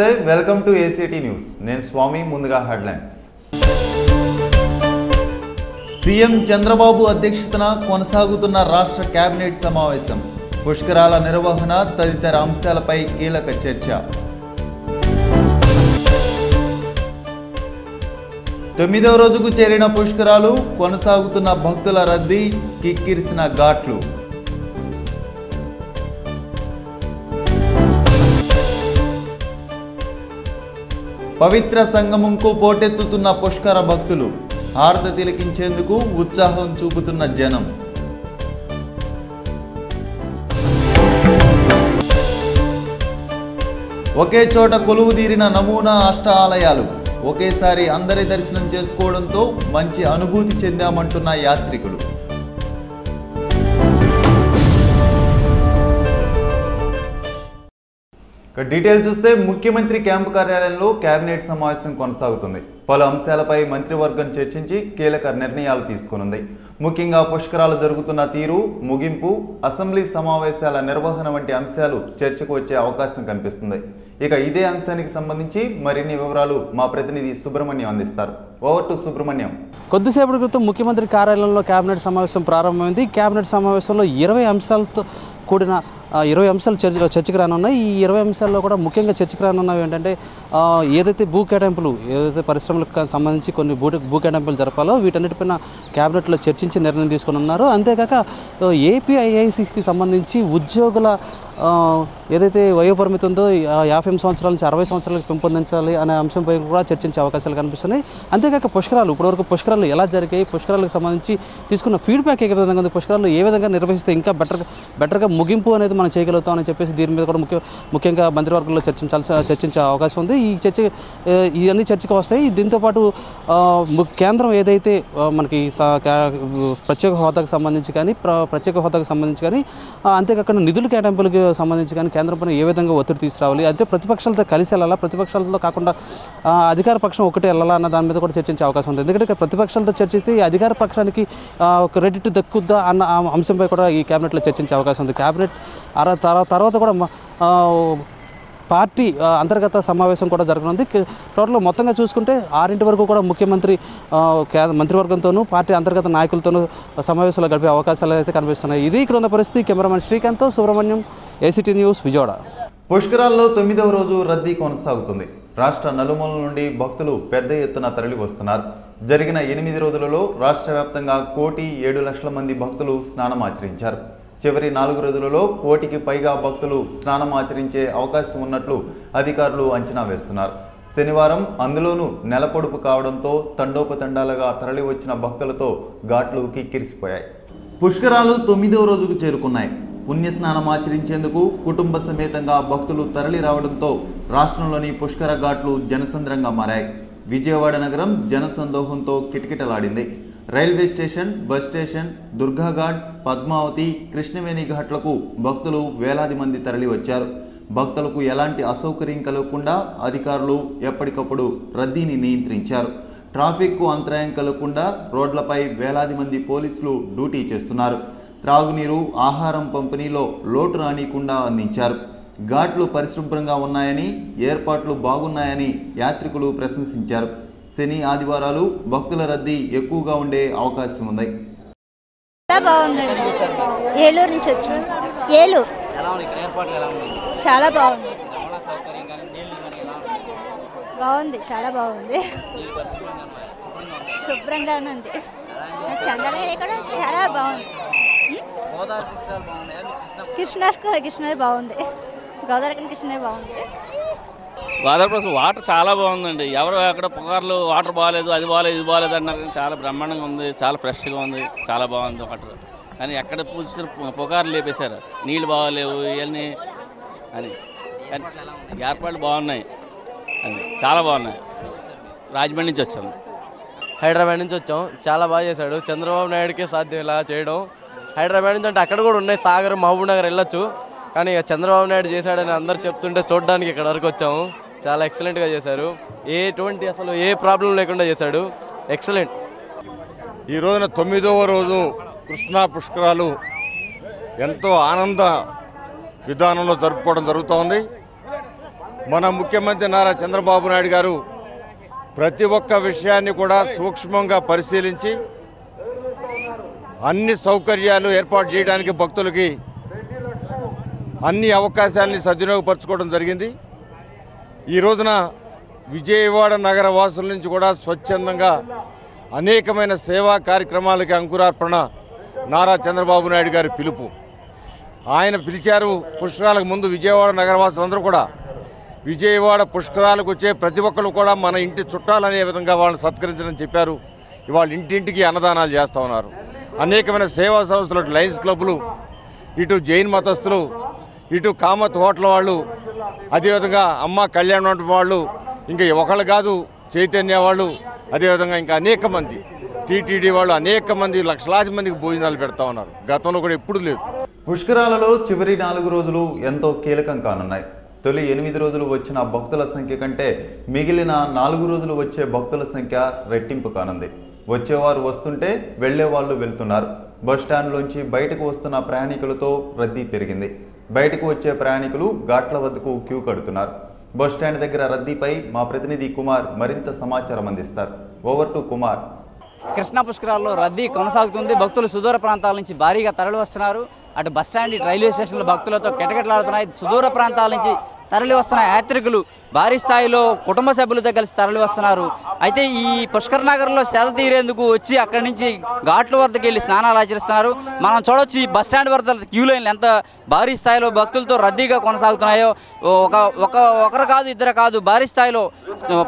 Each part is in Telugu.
నమస్తే వెల్కమ్ టు ఏసీటీ న్యూస్ నేను స్వామి ముందుగా హెడ్లైన్స్ సీఎం చంద్రబాబు అధ్యక్షతన కొనసాగుతున్న రాష్ట్ర కేబినెట్ సమావేశం పుష్కరాల నిర్వహణ తదితర అంశాలపై కీలక చర్చ 9వ రోజుకు చేరిన పుష్కరాలు కొనసాగుతున్న భక్తుల రద్దీ కిక్కిరిసిన ఘాట్లు పవిత్ర సంగమంకు పోటెత్తుతున్న పుష్కర భక్తులు హారతి తిలకించేందుకు ఉత్సాహం చూపుతున్న జనం ఒకే చోట కొలువుదీరిన నమూనా అష్ట ఆలయాలు ఒకేసారి అందరి దర్శనం చేసుకోవడంతో మంచి అనుభూతి చెందామంటున్న యాత్రికులు డీటెయిల్ చూస్తే ముఖ్యమంత్రి క్యాంపు కార్యాలయంలో కేబినెట్ సమావేశం కొనసాగుతుంది. పలు అంశాలపై మంత్రివర్గం చర్చించి కీలక నిర్ణయాలు తీసుకునుంది. ముఖ్యంగా పుష్కరాలు జరుగుతున్న తీరు, ముగింపు, అసెంబ్లీ సమావేశాల నిర్వహణ వంటి అంశాలు చర్చకు వచ్చే అవకాశం కనిపిస్తుంది. ఇక ఇదే అంశానికి సంబంధించి మరిన్ని వివరాలు మా ప్రతినిధి సుబ్రహ్మణ్యం అందిస్తారు. Over to Subrahmanyam. కొద్దిసేపటి క్రితం ముఖ్యమంత్రి కార్యాలయంలో కేబినెట్ సమావేశం ప్రారంభమైంది. కేబినెట్ సమావేశంలో 20 అంశాలతో కూడిన 20 అంశాలు చర్చకు రానున్నాయి. ఈ 20 అంశాల్లో కూడా ముఖ్యంగా చర్చకు రానున్నవి ఏంటంటే ఏదైతే భూ కేటాయింపులు, ఏదైతే పరిశ్రమలకు సంబంధించి కొన్ని భూ కేటాయింపులు జరపాలో వీటన్నిటిపైన క్యాబినెట్లో చర్చించి నిర్ణయం తీసుకుని ఉన్నారు. అంతేకాక ఏపీఐఐసికి సంబంధించి ఉద్యోగుల ఏదైతే వయోపరిమితి ఉందో 50 సంవత్సరాల నుంచి 60 సంవత్సరాలకు పెంపొందించాలి అనే అంశంపై కూడా చర్చించే అవకాశాలు కనిపిస్తున్నాయి. అంతేకాక పుష్కరాలు, ఇప్పటివరకు పుష్కరాలు ఎలా జరిగాయి, పుష్కరాలకు సంబంధించి తీసుకున్న ఫీడ్బ్యాక్ ఏ విధంగా ఉంది, పుష్కరాలు ఏ విధంగా నిర్వహిస్తే ఇంకా బెటర్గా ముగింపు అనేది మనం చేయగలుగుతామని చెప్పేసి దీని మీద కూడా ముఖ్యంగా మంత్రివర్గంలో చర్చించే అవకాశం ఉంది. ఇవన్నీ చర్చకు వస్తాయి. దీంతోపాటు కేంద్రం ఏదైతే మనకి ప్రత్యేక హోదాకు సంబంధించి కానీ అంతేకాకుండా నిధుల కేటాయింపులకు సంబంధించి కానీ కేంద్రం పైన ఏ విధంగా ఒత్తిడి తీసుకురావాలి, అంటే ప్రతిపక్షాలతో కలిసి వెళ్ళాలా, ప్రతిపక్షాలతో కాకుండా అధికార పక్షం ఒకటే వెళ్ళాలా అన్న దాని మీద కూడా చర్చించే అవకాశం ఉంది. ఎందుకంటే ప్రతిపక్షాలతో చర్చిస్తే ఈ అధికార పక్షానికి క్రెడిట్ దక్కుద్దా అన్న అంశంపై కూడా ఈ కేబినెట్లో చర్చించే అవకాశం ఉంది. కేబినెట్ తర్వాత కూడా పార్టీ అంతర్గత సమావేశం కూడా జరగనుంది. టోటల్ మొత్తంగా చూసుకుంటే 6 వరకు కూడా ముఖ్యమంత్రి మంత్రివర్గంతోనూ పార్టీ అంతర్గత నాయకులతోనూ సమావేశాలు గడిపే అవకాశాలు అయితే కనిపిస్తున్నాయి. ఇది ఇక్కడ ఉన్న పరిస్థితి. కెమెరామెన్ శ్రీకాంత్తో సుబ్రహ్మణ్యం, ఏసీటీ న్యూస్, విజయవాడ. పుష్కరాల్లో 9వ రోజు రద్దీ కొనసాగుతుంది. రాష్ట్ర నలుమూలల నుండి భక్తులు పెద్ద ఎత్తున తరలి వస్తున్నారు. జరిగిన 8 రోజులలో రాష్ట్ర వ్యాప్తంగా 1,07,00,000 మంది భక్తులు స్నానం ఆచరించారు. చివరి 4 రోజులలో 1,00,000కి పైగా భక్తులు స్నానం ఆచరించే అవకాశం ఉన్నట్లు అధికారులు అంచనా వేస్తున్నారు. శనివారం అందులోనూ నెలపొడుపు కావడంతో తండోపతండాలుగా తరలి వచ్చిన భక్తులతో ఘాట్లు కిక్కిరిసిపోయాయి. పుష్కరాలు 9వ రోజుకు చేరుకున్నాయి. పుణ్యస్నానం ఆచరించేందుకు కుటుంబ సమేతంగా భక్తులు తరలి రావడంతో రాష్ట్రంలోని పుష్కర ఘాట్లు జనసంద్రంగా మారాయి. విజయవాడ నగరం జనసందోహంతో కిటకిటలాడింది. Railway station, bus station, Durgaghat, Padmavati, Krishnaveni ఘాట్లకు భక్తులు వేలాది మంది తరలి వచ్చారు. భక్తులకు ఎలాంటి అసౌకర్యం కలగకుండా అధికారులు ఎప్పటికప్పుడు రద్దీని నియంత్రించారు. ట్రాఫిక్కు అంతరాయం కలగకుండా రోడ్లపై వేలాది మంది పోలీసులు డ్యూటీ చేస్తున్నారు. త్రాగునీరు, ఆహారం పంపిణీలో లోటు రానియకుండా అందించారు. ఘాట్లు పరిశుభ్రంగా ఉన్నాయని, ఏర్పాట్లు బాగున్నాయని యాత్రికులు ప్రశంసించారు. శని, ఆదివారాలు భక్తుల రద్దీ ఎక్కువగా ఉండే అవకాశం ఉంది. ఏలూరు నుంచి వచ్చాం. ఏలూరు చాలా బాగుంది. చాలా బాగుంది. శుభ్రంగానే ఉంది. చంద్రగిరి కూడా చాలా బాగుంది. కృష్ణ బాగుంది. గోదావరి కృష్ణ బాగుంది. గోదావరి వాటర్ చాలా బాగుందండి. ఎవరు అక్కడ పుకార్లు వాటర్ బాగాలేదు, అది బాగాలేదు, ఇది బాగాలేదు అన్నారు. చాలా బ్రహ్మాండంగా ఉంది, చాలా ఫ్రెష్గా ఉంది, చాలా బాగుంది వాటర్. కానీ ఎక్కడ పూసిన పుకార్లు లేపేశారు, నీళ్ళు బాగాలేవు ఇవన్నీ అని. ఏర్పాట్లు బాగున్నాయి, అది చాలా బాగున్నాయి. రాజమండ్రి నుంచి వచ్చాము. హైదరాబాద్ నుంచి వచ్చాం. చాలా బాగా చేశాడు. చంద్రబాబు నాయుడుకే సాధ్యం ఇలా చేయడం. హైదరాబాద్ నుంచి అంటే అక్కడ కూడా ఉన్నాయి, సాగర్, మహబూబ్ నగర్ వెళ్ళొచ్చు. కానీ ఇక చంద్రబాబు నాయుడు చేశాడని అందరు చెప్తుంటే చూడడానికి ఇక్కడ వరకు వచ్చాము. చాలా ఎక్సలెంట్గా చేశారు. అసలు ఏ ప్రాబ్లం లేకుండా చేశాడు. ఎక్సలెంట్. ఈ రోజున 9వ రోజు కృష్ణా పుష్కరాలు ఎంతో ఆనంద విధానంలో జరుపుకోవడం జరుగుతోంది. మన ముఖ్యమంత్రి నారా చంద్రబాబు నాయుడు గారు ప్రతి ఒక్క విషయాన్ని కూడా సూక్ష్మంగా పరిశీలించి అన్ని సౌకర్యాలు ఏర్పాటు చేయడానికి భక్తులకి అన్ని అవకాశాలని సద్వినియోగపరచుకోవడం జరిగింది. ఈ రోజున విజయవాడ నగర వాసుల నుంచి కూడా స్వచ్ఛందంగా అనేకమైన సేవా కార్యక్రమాలకి అంకురార్పణ నారా చంద్రబాబు నాయుడు గారి పిలుపు. ఆయన పిలిచారు. పుష్కరాలకు ముందు విజయవాడ నగరవాసులందరూ కూడా విజయవాడ పుష్కరాలకు వచ్చే ప్రతి ఒక్కరు కూడా మన ఇంటి చుట్టాలనే విధంగా వాళ్ళని సత్కరించడం చెప్పారు. ఇవాళ ఇంటింటికి అన్నదానాలు చేస్తూ ఉన్నారు. అనేకమైన సేవా సంస్థలు, లయన్స్ క్లబ్లు, ఇటు జైన్ మతస్థులు, ఇటు కామత్ హోటల్ వాళ్ళు, అదేవిధంగా అమ్మ కళ్యాణం వాళ్ళు, ఇంకా ఒకళ్ళు కాదు చైతన్య వాళ్ళు, అదేవిధంగా ఇంకా అనేక మంది టీటీడీ వాళ్ళు అనేక మంది లక్షలాది మందికి భోజనాలు పెడతా ఉన్నారు. గతంలో కూడా ఎప్పుడు లేదు. పుష్కరాలలో చివరి 4 రోజులు ఎంతో కీలకం కానున్నాయి. తొలి 8 రోజులు వచ్చిన భక్తుల సంఖ్య కంటే మిగిలిన 4 రోజులు వచ్చే భక్తుల సంఖ్య రెట్టింపు కానుంది. వచ్చేవారు వస్తుంటే వెళ్లేవాళ్ళు వెళ్తున్నారు. బస్టాండ్లోంచి బయటకు వస్తున్న ప్రయాణికులతో రద్దీ పెరిగింది. బయటకు వచ్చే ప్రయాణికులు ఘాట్ల వద్దకు క్యూ కడుతున్నారు. బస్టాండ్ దగ్గర రద్దీపై మా ప్రతినిధి కుమార్ మరింత సమాచారం అందిస్తారు. Over to Kumar. కృష్ణా పుష్కరాల్లో రద్దీ కొనసాగుతుంది. భక్తులు సుదూర ప్రాంతాల నుంచి భారీగా తరలి వస్తున్నారు. అటు బస్టాండ్, రైల్వే స్టేషన్లో భక్తులతో కిటకిటలాడుతున్నాయి. సుదూర ప్రాంతాల నుంచి తరలి వస్తున్న యాత్రికులు భారీ స్థాయిలో కుటుంబ సభ్యులతో కలిసి తరలి వస్తున్నారు. అయితే ఈ పుష్కర్ నగర్లో సేద తీరేందుకు వచ్చి అక్కడి నుంచి ఘాట్ల వద్దకు వెళ్ళి స్నానాలు ఆచరిస్తున్నారు. మనం చూడొచ్చు ఈ బస్టాండ్ వద్ద క్యూ లైన్లు ఎంత భారీ స్థాయిలో భక్తులతో రద్దీగా కొనసాగుతున్నాయో. ఒకరు కాదు, ఇద్దరు కాదు, భారీ స్థాయిలో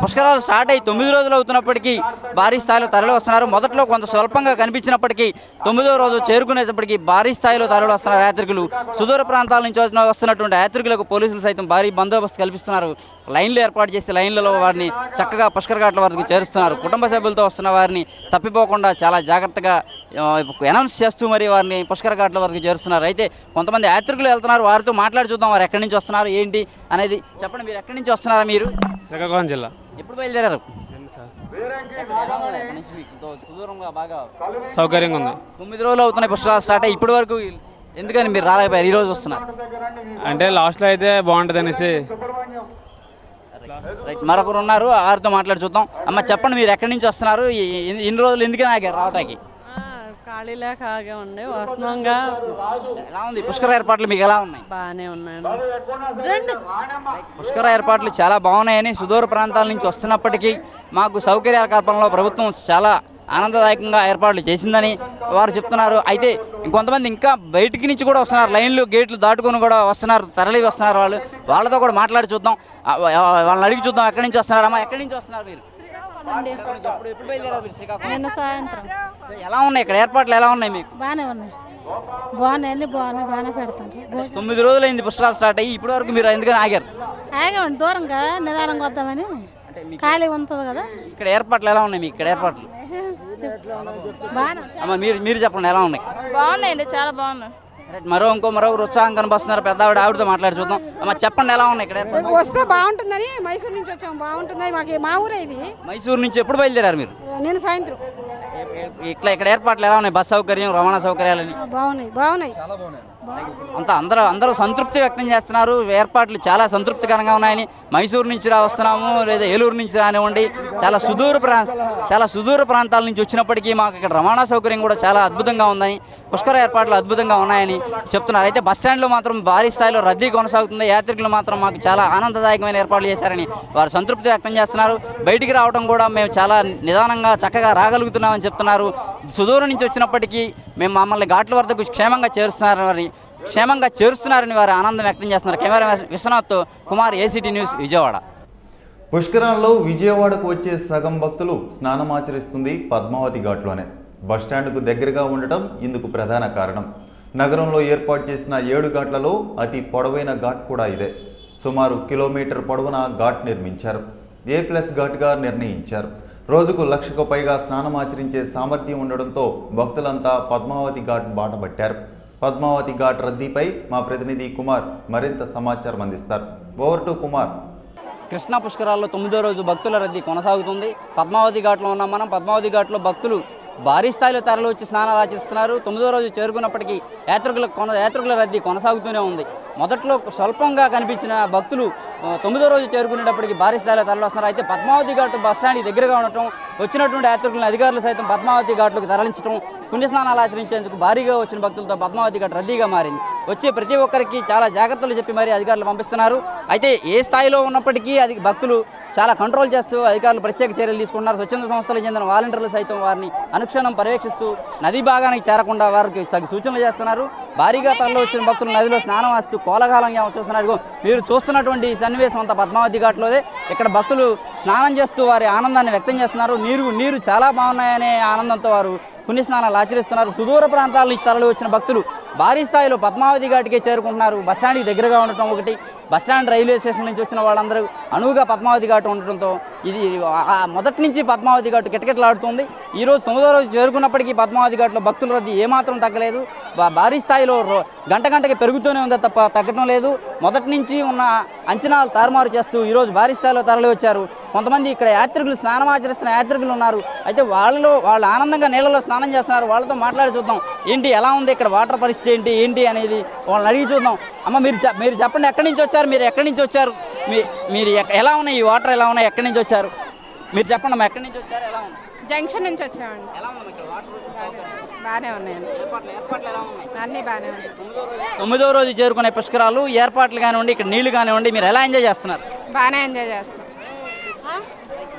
పుష్కరాలు స్టార్ట్ అయ్యి 9 రోజులు అవుతున్నప్పటికీ భారీ స్థాయిలో తరలి వస్తున్నారు. మొదట్లో కొంత స్వల్పంగా కనిపించినప్పటికీ 9వ రోజు చేరుకునేటప్పటికీ భారీ స్థాయిలో తరలి వస్తున్నారు యాత్రికులు. సుదూర ప్రాంతాల నుంచి వస్తున్నటువంటి యాత్రికులకు పోలీసులు సైతం భారీ బందోబస్తు కల్పిస్తున్నారు. లైన్లు ఏర్పాటు చేసి లైన్లలో వారిని చక్కగా పుష్కర్ ఘాట్ల వద్దకు చేరుస్తున్నారు. కుటుంబ సభ్యులతో వస్తున్న వారిని తప్పిపోకుండా చాలా జాగ్రత్తగా అనౌన్స్ చేస్తూ మరి వారిని పుష్కర్ ఘాట్ల వద్దకు చేరుస్తున్నారు. అయితే కొంతమంది యాత్రికులు వెళ్తున్నారు. వారితో మాట్లాడి చూద్దాం వారు ఎక్కడి నుంచి వస్తున్నారు ఏంటి అనేది. చెప్పండి, మీరు ఎక్కడి నుంచి వస్తున్నారా? మీరు శ్రీకాకుళం జిల్లా. ఎప్పుడు బయలుదేరారు? సుదూరంగా బాగా సౌకర్యంగా ఉంది. 9 రోజులు అవుతున్నాయి పుష్కరాలు స్టార్ట్ అయ్యి. ఇప్పటి వరకు ఎందుకని మీరు రాలేకపోయారు? ఈరోజు వస్తున్నారు అంటే లాస్ట్లో అయితే బాగుంటుంది అనేసి. మరొకరు ఉన్నారు, వారితో మాట్లాడి చూద్దాం. అమ్మ చెప్పండి, మీరు ఎక్కడి నుంచి వస్తున్నారు? ఇన్ని రోజులు ఎందుకని ఆగారు రావటానికి? ఖాళీ లేక ఆగా ఉండే వస్తున్నాంగా. ఎలా ఉంది పుష్కర ఏర్పాట్లు? మీకు ఎలా ఉన్నాయి? బాగానే ఉన్నాను. పుష్కర ఏర్పాట్లు చాలా బాగున్నాయని, సుదూర ప్రాంతాల నుంచి వస్తున్నప్పటికీ మాకు సౌకర్యాల కల్పనలో ప్రభుత్వం చాలా ఆనందదాయకంగా ఏర్పాట్లు చేసిందని వారు చెప్తున్నారు. అయితే ఇంకొంతమంది ఇంకా బయటికి నుంచి కూడా వస్తున్నారు. లైన్లు, గేట్లు దాటుకొని కూడా వస్తున్నారు, తరలి వస్తున్నారు. వాళ్ళతో కూడా మాట్లాడి చూద్దాం, వాళ్ళని అడిగి చూద్దాం ఎక్కడి నుంచి వస్తున్నారు. అమ్మా, ఎక్కడి నుంచి వస్తున్నారు మీరు? ఎప్పుడు బయలుదేరారు మీరు? శ్రీకాకుళం. నిన్న సాయంత్రం. ఎలా ఉన్నాయి ఇక్కడ ఏర్పాట్లు? ఎలా ఉన్నాయి మీకు? బాగానే ఉన్నాయి. బాగానే పెడతారు. 9 రోజులైంది పుష్కరాలు స్టార్ట్ అయ్యి. ఇప్పటి వరకు మీరు ఎందుకని ఆగారు? ఆగామండి, దూరంగా నిదానంగా వద్దామని. ఖాళీ ఉంటుంది కదా. ఇక్కడ ఏర్పాట్లు ఎలా ఉన్నాయి మీకు? ఇక్కడ ఏర్పాట్లు అమ్మ మీరు చెప్పండి, ఎలా ఉన్నాయి? బాగున్నాయండి, చాలా బాగున్నాయి. మరొకరు ఉత్సాహం కనిపిస్తున్నారు. పెద్ద ఆవిడతో మాట్లాడి చూద్దాం. అమ్మ చెప్పండి, ఎలా ఉన్నాయి ఇక్కడ ఏర్పాట్లు? వస్తే బాగుంటుందని మైసూరు నుంచి వచ్చాము. బాగుంటుంది. మాకు మా ఊరే ఇది. మైసూరు నుంచి ఎప్పుడు బయలుదేరారు మీరు? నేను సాయంత్రం. ఇక్కడ ఏర్పాట్లు ఎలా ఉన్నాయి? బస్ సౌకర్యం, రవాణా సౌకర్యాలని బాగున్నాయి. అందరూ సంతృప్తి వ్యక్తం చేస్తున్నారు. ఏర్పాట్లు చాలా సంతృప్తికరంగా ఉన్నాయని. మైసూరు నుంచి వస్తున్నాము, లేదా ఏలూరు నుంచి రానివ్వండి, చాలా సుదూర ప్రాంతాల నుంచి వచ్చినప్పటికీ మాకు ఇక్కడ రవాణా సౌకర్యం కూడా చాలా అద్భుతంగా ఉందని, పుష్కర ఏర్పాట్లు అద్భుతంగా ఉన్నాయని చెప్తున్నారు. అయితే బస్టాండ్లో మాత్రం భారీ స్థాయిలో రద్దీ కొనసాగుతుంది. యాత్రికులు మాత్రం మాకు చాలా ఆనందదాయకమైన ఏర్పాట్లు చేశారని వారు సంతృప్తి వ్యక్తం చేస్తున్నారు. బయటికి రావడం కూడా మేము చాలా నిదానంగా చక్కగా రాగలుగుతున్నామని చెప్తున్నారు. సుదూరం నుంచి వచ్చినప్పటికీ మమ్మల్ని ఘాట్ల వద్దకు క్షేమంగా చేరుస్తున్నారని వారు ఆనందం వ్యక్తం చేస్తున్నారు. కెమెరా విశ్వనాథ్తో కుమార్, ఏసీటీ న్యూస్, విజయవాడ. పుష్కరాల్లో విజయవాడకు వచ్చే సగం భక్తులు స్నానమాచరిస్తుంది పద్మావతి ఘాట్లోనే. బస్టాండ్కు దగ్గరగా ఉండటం ఇందుకు ప్రధాన కారణం. నగరంలో ఏర్పాటు చేసిన 7 ఘాట్లలో అతి పొడవైన ఘాట్ కూడా ఇదే. సుమారు కిలోమీటర్ పొడవున ఘాట్ నిర్మించారు. A+ ఘాట్గా నిర్ణయించారు. రోజుకు 1,00,000కు పైగా స్నానమాచరించే సామర్థ్యం ఉండడంతో భక్తులంతా పద్మావతి ఘాట్ బాటపట్టారు. పద్మావతి ఘాట్ రద్దీపై మా ప్రతినిధి కుమార్ మరింత సమాచారం అందిస్తారు. Over to Kumar. కృష్ణా పుష్కరాల్లో 9వ రోజు భక్తుల రద్దీ కొనసాగుతుంది. పద్మావతి ఘాట్లో ఉన్నాం మనం. పద్మావతి ఘాట్లో భక్తులు భారీ స్థాయిలో తరలి వచ్చి స్నానాలు ఆచరిస్తున్నారు. 9వ రోజు చేరుకున్నప్పటికీ యాత్రికుల రద్దీ కొనసాగుతూనే ఉంది. మొదట్లో స్వల్పంగా కనిపించిన భక్తులు 9వ రోజు చేరుకునేటప్పటికి భారీ స్థాయిలో తరలి వస్తున్నారు. అయితే పద్మావతి ఘాట్ బస్ స్టాండ్కి దగ్గరగా ఉండటం, వచ్చినటువంటి యాత్రికులను అధికారులు సైతం పద్మావతి ఘాట్లకు తరలించడం, పుణ్యస్నానాలు ఆచరించేందుకు భారీగా వచ్చిన భక్తులతో పద్మావతి ఘాట్ రద్దీగా మారింది. వచ్చే ప్రతి ఒక్కరికి చాలా జాగ్రత్తలు చెప్పి మరీ అధికారులు పంపిస్తున్నారు. అయితే ఏ స్థాయిలో ఉన్నప్పటికీ అది భక్తులు చాలా కంట్రోల్ చేస్తూ అధికారులు ప్రత్యేక చర్యలు తీసుకుంటున్నారు. స్వచ్ఛంద సంస్థలకు చెందిన వాలంటీర్లు సైతం వారిని అనుక్షణం పర్యవేక్షిస్తూ నదీ భాగానికి చేరకుండా వారికి సూచనలు చేస్తున్నారు. భారీగా తరలి వచ్చిన భక్తులు నదిలో స్నానం చేస్తూ కోలాహలంగా చూస్తున్నారు. మీరు చూస్తున్నటువంటి సన్నివేశం అంతా పద్మావతి ఘాట్లోనే. ఇక్కడ భక్తులు స్నానం చేస్తూ వారి ఆనందాన్ని వ్యక్తం చేస్తున్నారు. నీరు చాలా బాగున్నాయనే ఆనందంతో వారు పుణ్యస్నానాలు ఆచరిస్తున్నారు. సుదూర ప్రాంతాల నుంచి తరలి వచ్చిన భక్తులు భారీ స్థాయిలో పద్మావతి ఘాట్కే చేరుకుంటున్నారు. బస్టాండ్కి దగ్గరగా ఉండటం ఒకటి, బస్టాండ్ రైల్వే స్టేషన్ నుంచి వచ్చిన వాళ్ళందరూ అనువుగా పద్మావతి ఘాట్ ఉండటంతో ఇది మొదటి నుంచి పద్మావతి ఘాట్ కిటకిటలాడుతుంది. ఈరోజు 9వ రోజు చేరుకున్నప్పటికీ పద్మావతి ఘాట్లో భక్తుల రద్దీ ఏమాత్రం తగ్గలేదు. భారీ స్థాయిలో గంటకి పెరుగుతూనే ఉందో తప్ప తగ్గడం లేదు. మొదటి నుంచి ఉన్న అంచనాలు తారుమారు చేస్తూ ఈరోజు భారీ స్థాయిలో తరలి వచ్చారు. కొంతమంది ఇక్కడ యాత్రికులు స్నానం ఆచరిస్తున్న యాత్రికులు ఉన్నారు. అయితే వాళ్ళు ఆనందంగా నీళ్ళలో స్నానం చేస్తున్నారు. వాళ్ళతో మాట్లాడి చూద్దాం ఏంటి ఎలా ఉంది ఇక్కడ వాటర్ పరిస్థితి ఏంటి అనేది వాళ్ళని అడిగి చూద్దాం. అమ్మ మీరు చెప్పండి, ఎక్కడి నుంచి వచ్చారు? మీరు ఎక్కడి నుంచి వచ్చారు? మీరు ఎలా ఉన్నాయి ఈ వాటర్ ఎలా ఉన్నాయి? ఎక్కడి నుంచి వచ్చారు? మీరు చెప్పండి అమ్మా, ఎక్కడి నుంచి వచ్చారు? ఎలా ఉంది? జంక్షన్ నుంచి వచ్చామండి. ఎలా ఉంది ఇక్కడ వాటర్? బాగానే ఉన్నాయండి. ఏర్పాట్లు ఎలా ఉన్నాయి? అన్నీ బాగానే ఉన్నాయి. 9వ రోజు చేరుకునే పుష్కరాలు ఏర్పాట్లు కానివ్వండి, ఇక్కడ నీళ్లు కానివ్వండి, మీరు ఎలా ఎంజాయ్ చేస్తున్నారు? బాగానే ఎంజాయ్ చేస్తాం.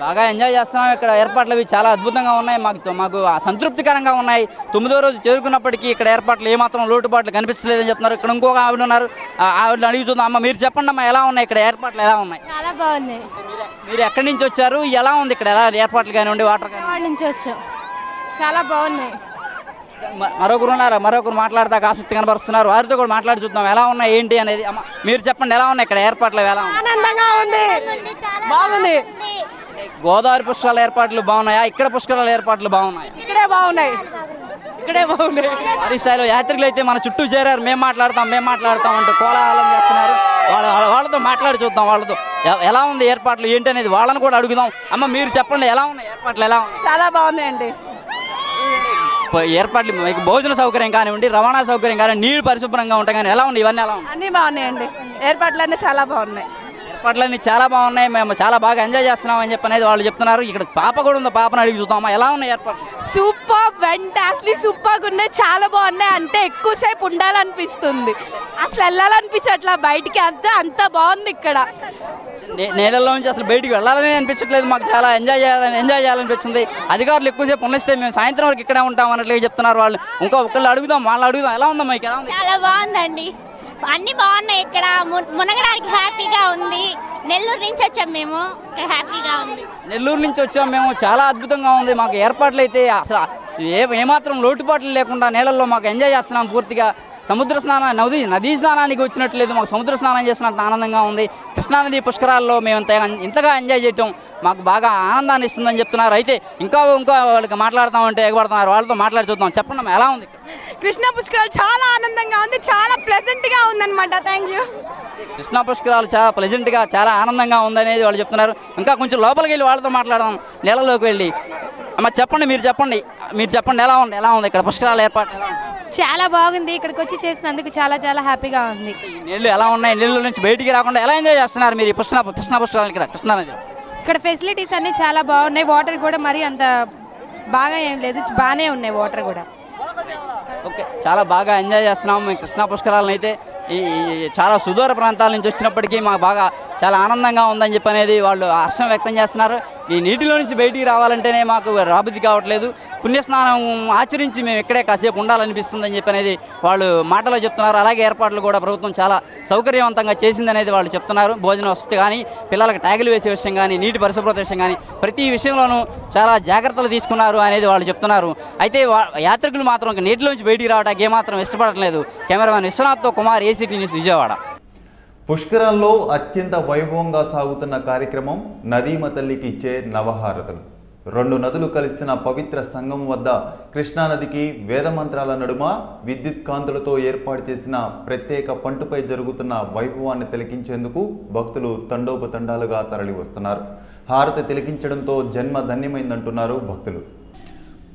బాగా ఎంజాయ్ చేస్తున్నాం. ఇక్కడ ఏర్పాట్లు అవి చాలా అద్భుతంగా ఉన్నాయి. మాకు సంతృప్తికరంగా ఉన్నాయి. 9వ రోజు చేరుకున్నప్పటికీ ఇక్కడ ఏర్పాట్లు ఏమాత్రం లోటుపాట్లు కనిపించలేదని చెప్తున్నారు. ఇక్కడ ఇంకొక ఆవిడ ఉన్నారు, ఆవిడని అడుగుతుందాం. అమ్మ మీరు చెప్పండి అమ్మా, ఎలా ఉన్నాయి ఇక్కడ ఏర్పాట్లు? ఎలా ఉన్నాయి? చాలా బాగున్నాయి. మీరు ఎక్కడి నుంచి వచ్చారు? ఎలా ఉంది ఇక్కడ ఎలా ఏర్పాట్లు కానివ్వండి, వాటర్ కానివ్వండి? నుంచి వచ్చాం. చాలా బాగున్నాయి. మరొకరు మాట్లాడతాక ఆసక్తి కనబరుస్తున్నారు. వారితో కూడా మాట్లాడి చూద్దాం ఎలా ఉన్నాయి ఏంటి అనేది. అమ్మ మీరు చెప్పండి, ఎలా ఉన్నాయి ఇక్కడ ఏర్పాట్లు? ఎలా ఉన్నాయి? ఆనందంగా ఉంది, బాగుంది. గోదావరి పుష్కరాల ఏర్పాట్లు బాగున్నాయా? ఇక్కడ పుష్కరాల ఏర్పాట్లు బాగున్నాయా? ఇక్కడే బాగున్నాయి. భారీ స్థాయిలో యాత్రికులు అయితే మన చుట్టూ చేరారు. మేము మాట్లాడతాం అంటూ కోలాహలం చేస్తున్నారు. వాళ్ళతో మాట్లాడి చూద్దాం. వాళ్ళతో ఎలా ఉంది ఏర్పాట్లు ఏంటి అనేది వాళ్ళని కూడా అడుగుదాం. అమ్మ మీరు చెప్పండి, ఎలా ఉన్నాయి ఏర్పాట్లు? ఎలా ఉన్నాయి? చాలా బాగున్నాయండి. ఏర్పాట్లు మీకు భోజన సౌకర్యం కానివ్వండి, రవాణా సౌకర్యం కానివ్వండి, నీళ్లు పరిశుభ్రంగా ఉంటాయి కానీ ఎలా ఉంది? ఇవన్నీ ఎలా ఉన్నాయి? అన్నీ బాగున్నాయండి. ఏర్పాట్లన్నీ చాలా బాగున్నాయి. ఏర్పాట్లన్నీ చాలా బాగున్నాయి. మేము చాలా బాగా ఎంజాయ్ చేస్తున్నాం అని చెప్పి అనేది వాళ్ళు చెప్తున్నారు. ఇక్కడ పాప కూడా ఉంది, పాపను అడిగి చూద్దామా ఎలా ఉన్నాయి ఏర్పాట్లు? సూపర్, వెంటాస్లీ సూపర్గా ఉన్నాయి. చాలా బాగున్నాయి. అంటే ఎక్కువసేపు ఉండాలనిపిస్తుంది, అసలు వెళ్ళాలనిపించట్లా బయటికి. అంత బాగుంది ఇక్కడ. నీళ్ళలో నుంచి అసలు బయటికి వెళ్ళాలని అనిపించట్లేదు. మాకు చాలా ఎంజాయ్ చేయాలనిపించింది. అధికారులు ఎక్కువసేపు ఉన్నిస్తే మేము సాయంత్రం వరకు ఇక్కడే ఉంటాం అన్నట్లుగా చెప్తున్నారు వాళ్ళు. ఒకళ్ళు అడుగుదాం, వాళ్ళు అడుగుదాం ఎలా ఉందా మీకు? ఎలా ఉంది? చాలా బాగుందండి, అన్నీ బాగున్నాయి. ఇక్కడ మునగడానికి హ్యాపీగా ఉంది. నెల్లూరు నుంచి వచ్చాం మేము, ఇక్కడ హ్యాపీగా ఉంది. నెల్లూరు నుంచి వచ్చాం మేము, చాలా అద్భుతంగా ఉంది. మాకు ఏర్పాట్లు అయితే అసలు ఏమాత్రం లోటుపాట్లు లేకుండా నీళ్ళల్లో మాకు ఎంజాయ్ చేస్తున్నాం పూర్తిగా. సముద్ర స్నానం నదీ స్నానానికి వచ్చినట్లేదు, మాకు సముద్ర స్నానం చేసినట్టు ఆనందంగా ఉంది. కృష్ణానది పుష్కరాల్లో మేము ఇంతగా ఎంజాయ్ చేయటం మాకు బాగా ఆనందాన్ని ఇస్తుందని చెప్తున్నారు. అయితే ఇంకా వాళ్ళకి మాట్లాడతామంటే ఎగబడుతున్నారు. వాళ్ళతో మాట్లాడి చూద్దాం. చెప్పండి ఎలా ఉంది? కృష్ణా పుష్కరాలు చాలా ఆనందంగా ఉంది, చాలా ప్లెజెంట్గా ఉందన్నమాట. Thank you. కృష్ణా పుష్కరాలు చాలా ప్లెజెంట్గా చాలా ఆనందంగా ఉందనేది వాళ్ళు చెప్తున్నారు. ఇంకా కొంచెం లోపలికి వెళ్ళి వాళ్ళతో మాట్లాడదాం, నీళ్ళలోకి వెళ్ళి. అమ్మ చెప్పండి, మీరు చెప్పండి ఎలా ఉంది ఇక్కడ పుష్కరాల ఏర్పాటు? చాలా బాగుంది. ఇక్కడికి వచ్చి చేసినందుకు చాలా హ్యాపీగా ఉంది. నీళ్ళు ఎలా ఉన్నాయి? నీళ్ళ నుంచి బయటికి రాకుండా ఎలా ఎంజాయ్ చేస్తున్నారు మీరు కృష్ణా పుష్కరాలు? ఇక్కడ కృష్ణానది ఇక్కడ ఫెసిలిటీస్ అన్నీ చాలా బాగున్నాయి. వాటర్ కూడా మరీ అంత బాగా ఏం లేదు, బాగానే ఉన్నాయి వాటర్ కూడా. ఓకే, చాలా బాగా ఎంజాయ్ చేస్తున్నాం మేము కృష్ణా పుష్కరాలను. అయితే ఈ చాలా సుదూర ప్రాంతాల నుంచి వచ్చినప్పటికీ మాకు బాగా చాలా ఆనందంగా ఉందని చెప్పి అనేది వాళ్ళు హర్షం వ్యక్తం చేస్తున్నారు. ఈ నీటిలో నుంచి బయటికి రావాలంటేనే మాకు రాబుద్ది కావట్లేదు. పుణ్యస్నానం ఆచరించి మేము ఇక్కడే కాసేపు ఉండాలనిపిస్తుందని చెప్పి అనేది వాళ్ళు మాటలో చెప్తున్నారు. అలాగే ఏర్పాట్లు కూడా ప్రభుత్వం చాలా సౌకర్యవంతంగా చేసిందనేది వాళ్ళు చెప్తున్నారు. భోజన వసతి కానీ, పిల్లలకు ట్యాగులు వేసే విషయం కానీ, నీటి పరిశుభ్రత విషయం కానీ ప్రతి విషయంలోనూ చాలా జాగ్రత్తలు తీసుకున్నారు అనేది వాళ్ళు చెప్తున్నారు. అయితే యాత్రికులు మాత్రం నీటిలోంచి బయటికి రావడానికి ఏమాత్రం ఇష్టపడట్లేదు. కెమెరామెన్ విశ్వనాథ్తో కుమార్, ఏసీటీ న్యూస్, విజయవాడ. పుష్కరాల్లో అత్యంత వైభవంగా సాగుతున్న కార్యక్రమం నదీమ తల్లికి ఇచ్చే నవహారతులు. 2 నదులు కలిసిన పవిత్ర సంగమం వద్ద కృష్ణానదికి వేదమంత్రాల నడుమ విద్యుత్ కాంతులతో ఏర్పాటు చేసిన ప్రత్యేక పంటుపై జరుగుతున్న వైభవాన్ని తిలకించేందుకు భక్తులు తండోపతండాలుగా తరలి వస్తున్నారు. హారతి తిలకించడంతో జన్మ ధన్యమైందంటున్నారు భక్తులు.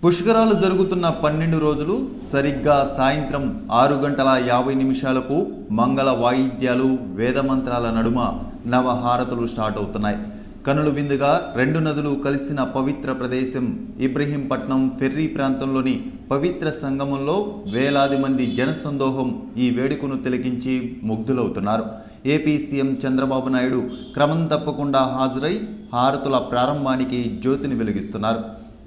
పుష్కరాలు జరుగుతున్న 12 రోజులు సరిగ్గా సాయంత్రం 6:50 మంగళ వాయిద్యాలు వేదమంత్రాల నడుమ నవహారతులు స్టార్ట్ అవుతున్నాయి. కనుల విందుగా రెండు నదులు కలిసిన పవిత్ర ప్రదేశం ఇబ్రహీంపట్నం ఫెర్రీ ప్రాంతంలోని పవిత్ర సంగమంలో వేలాది మంది జనసందోహం ఈ వేడుకను తిలకించి ముగ్ధులవుతున్నారు. ఏపీ సీఎం చంద్రబాబు నాయుడు క్రమం తప్పకుండా హాజరై హారతుల ప్రారంభానికి జ్యోతిని వెలిగిస్తున్నారు.